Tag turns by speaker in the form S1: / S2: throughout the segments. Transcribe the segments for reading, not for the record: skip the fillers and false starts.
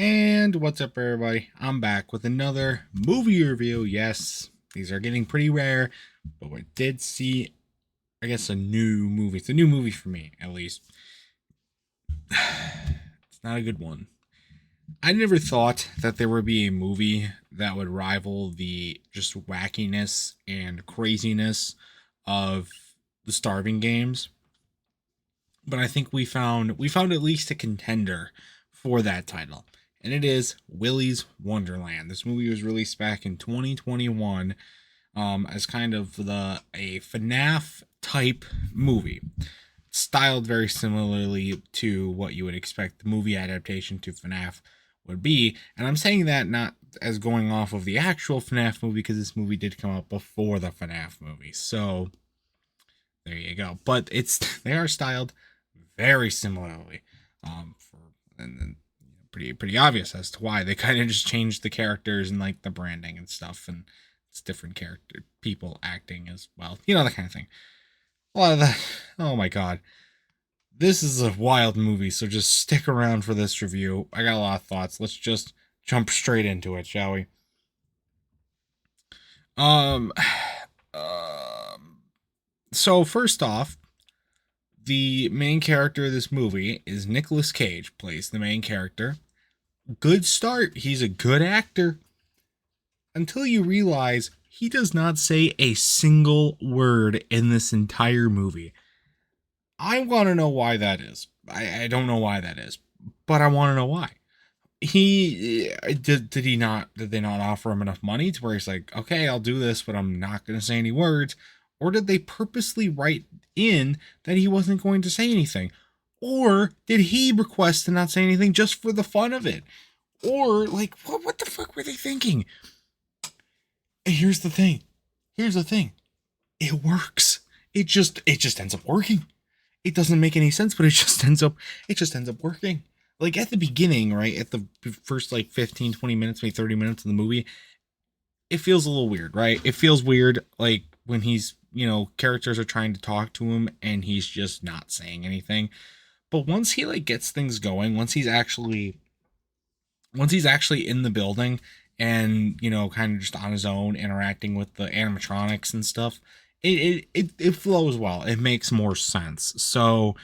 S1: And what's up, everybody? I'm back with another movie review. Yes, these are getting pretty rare, but we did see, I guess, a new movie. It's a new movie for me, at least. It's not a good one. I never thought that there would be a movie that would rival the just wackiness and craziness of the Starving Games, but I think we found at least a contender for that title, and it is Willy's Wonderland. This movie was released back in 2021, as kind of a FNAF type movie, styled very similarly to what you would expect the movie adaptation to FNAF would be. And I'm saying that not as going off of the actual FNAF movie, because this movie did come out before the FNAF movie. So there you go. But they are styled very similarly. For and then pretty obvious as to why they kind of just changed the characters and like the branding and stuff, and it's different character people acting as well. That kind of thing. A lot of that. Oh my god. This is a wild movie, so just stick around for this review. I got a lot of thoughts. Let's just jump straight into it, shall we? Um, so first off, the main character of this movie is Nicolas Cage, plays the main character. Good start. He's a good actor. Until you realize he does not say a single word in this entire movie. I want to know why that is. I don't know why that is, but I want to know why. He did he not did they not offer him enough money to where he's like, okay, I'll do this, but I'm not going to say any words? Or did they purposely write in that he wasn't going to say anything? Or did he request to not say anything just for the fun of it? Or like, what the fuck were they thinking? And here's the thing. It works. It just ends up working. It doesn't make any sense, but it just ends up working. Like at the beginning, right? At the first like 15, 20 minutes, maybe 30 minutes of the movie, it feels a little weird, right? It feels weird like when characters are trying to talk to him and he's just not saying anything. But once he like gets things going, once he's actually in the building and kind of just on his own interacting with the animatronics and stuff, it flows well. It makes more sense. So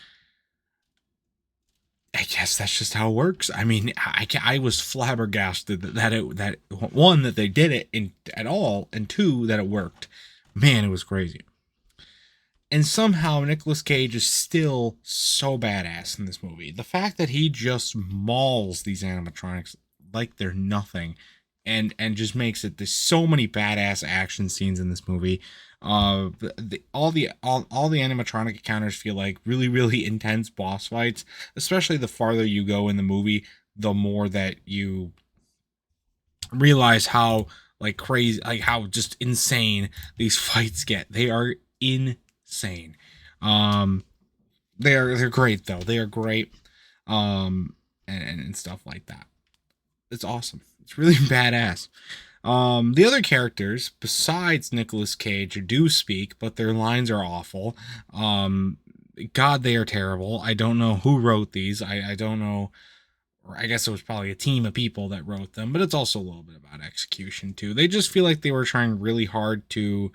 S1: I guess that's just how it works. I mean, I was flabbergasted that one, that they did it at all, and two, that it worked. Man, it was crazy. And somehow Nicolas Cage is still so badass in this movie. The fact that he just mauls these animatronics like they're nothing, and just makes it. There's so many badass action scenes in this movie. All the animatronic encounters feel like really really intense boss fights. Especially the farther you go in the movie, the more that you realize how like crazy, like how just insane these fights get. They are insane. Um, they're great though. They are great. And stuff like that. It's awesome. It's really badass. The other characters besides Nicolas Cage do speak, but their lines are awful. God, they are terrible. I don't know who wrote these. I don't know. Or I guess it was probably a team of people that wrote them, but it's also a little bit about execution too. They just feel like they were trying really hard to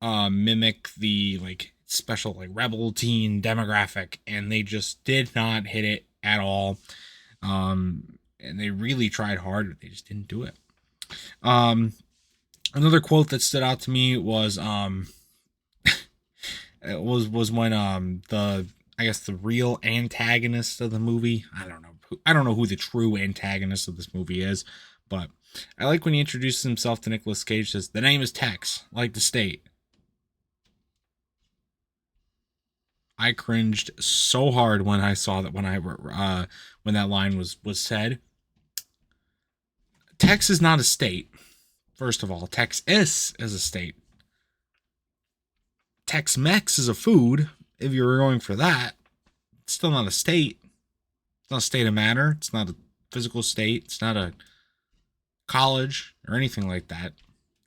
S1: mimic the like special like rebel teen demographic, and they just did not hit it at all. And they really tried hard, but they just didn't do it. Um, Another quote that stood out to me was it was when the I guess the real antagonist of the movie. I don't know who the true antagonist of this movie is, but I like when he introduces himself to Nicolas Cage. Says the name is Tex, like the state. I cringed so hard when I saw that when that line was said. Tex is not a state. First of all, Texas is a state. Tex-Mex is a food. If you were going for that, it's still not a state. It's not a state of matter. It's not a physical state. It's not a college or anything like that.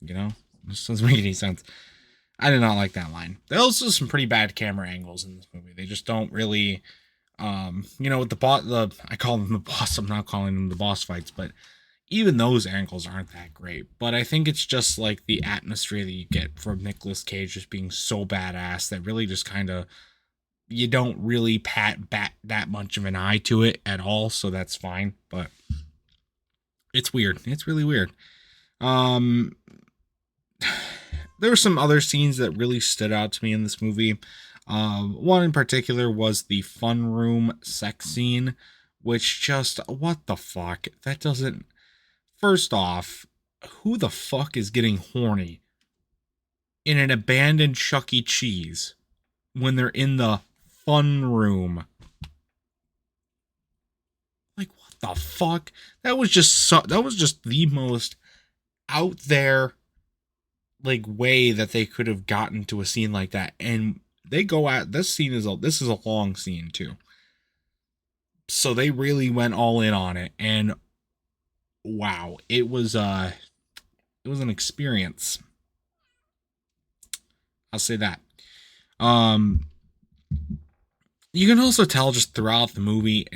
S1: This doesn't make any sense. I did not like that line. There's also some pretty bad camera angles in this movie. They just don't really With the boss, I call them the boss. I'm not calling them the boss fights, but even those angles aren't that great. But I think it's just like the atmosphere that you get from Nicolas Cage just being so badass that really just kind of you don't really bat that much of an eye to it at all. So that's fine. But it's weird. It's really weird. Um, there were some other scenes that really stood out to me in this movie. One in particular was the fun room sex scene, which just, what the fuck? That doesn't. First off, who the fuck is getting horny in an abandoned Chuck E. Cheese when they're in the fun room? Like, what the fuck? That was just the most out there like way that they could have gotten to a scene like that. And they go at this this is a long scene too. So they really went all in on it, and wow, it was an experience. I'll say that. Um you can also tell just throughout the movie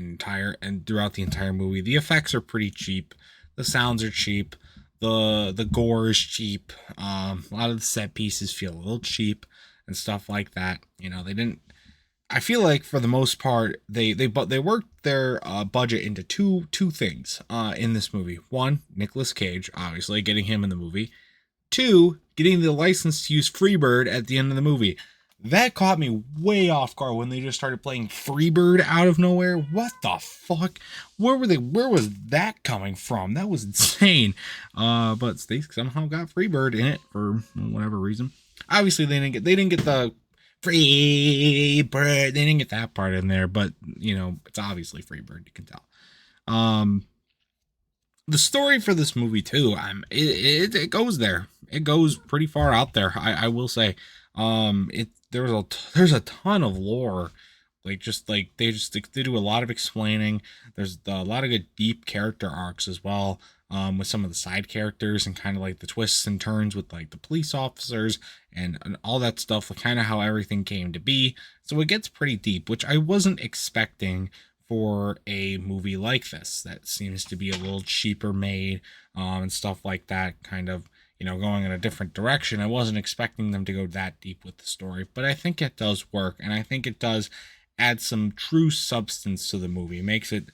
S1: throughout the entire movie, the effects are pretty cheap. The sounds are cheap. The gore is cheap. A lot of the set pieces feel a little cheap and stuff like that. They didn't. I feel like for the most part they worked their budget into two things in this movie. One, Nicolas Cage, obviously getting him in the movie. Two, getting the license to use Freebird at the end of the movie. That caught me way off guard when they just started playing Freebird out of nowhere. What the fuck? Where was that coming from? That was insane. But they somehow got Freebird in it for whatever reason. Obviously they didn't get the Freebird. They didn't get that part in there, but it's obviously Freebird, you can tell. The story for this movie too, it goes there. It goes pretty far out there. I will say. There's a ton of lore. They do a lot of explaining. There's a lot of good deep character arcs as well. With some of the side characters and kind of like the twists and turns with like the police officers and all that stuff, like kind of how everything came to be. So it gets pretty deep, which I wasn't expecting for a movie like this. That seems to be a little cheaper made, and stuff like that, kind of going in a different direction. I wasn't expecting them to go that deep with the story, but I think it does work, and I think it does add some true substance to the movie. It makes it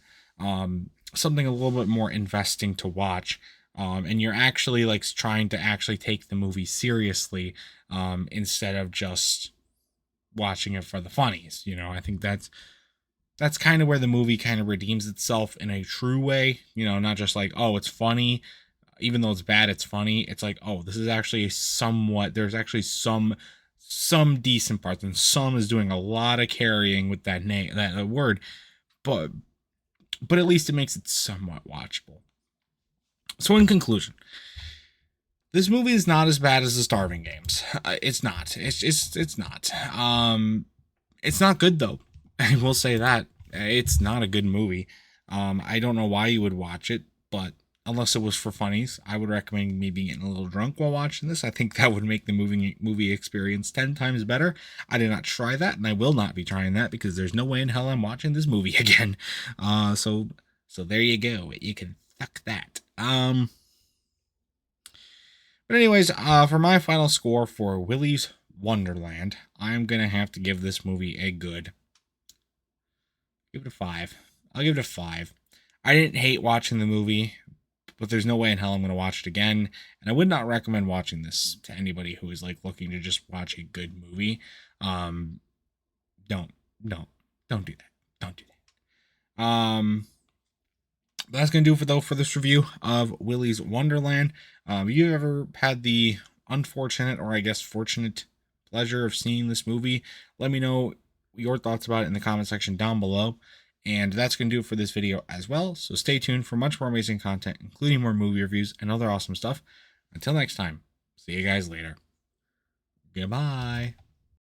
S1: something a little bit more investing to watch, and you're actually like trying to actually take the movie seriously, instead of just watching it for the funnies. I think that's kind of where the movie kind of redeems itself in a true way. Not just like, oh, it's funny. Even though it's bad, it's funny. It's like, oh, this is actually there's actually some decent parts, and some is doing a lot of carrying with that word, but at least it makes it somewhat watchable. So in conclusion, this movie is not as bad as the Starving Games. It's not. It's not. It's not good though. I will say that it's not a good movie. I don't know why you would watch it, but unless it was for funnies, I would recommend maybe getting a little drunk while watching this. I think that would make the movie experience 10 times better. I did not try that, and I will not be trying that because there's no way in hell I'm watching this movie again. So there you go. You can fuck that. But anyways, for my final score for Willy's Wonderland, I'm gonna have to give this movie a good. Give it a 5. I'll give it a 5. I didn't hate watching the movie, but there's no way in hell I'm going to watch it again. And I would not recommend watching this to anybody who is like looking to just watch a good movie. Don't do that. Don't do that. But that's going to do for this review of Willy's Wonderland. You ever had the unfortunate, or I guess fortunate, pleasure of seeing this movie? Let me know your thoughts about it in the comment section down below. And that's going to do it for this video as well. So stay tuned for much more amazing content, including more movie reviews and other awesome stuff. Until next time, see you guys later. Goodbye.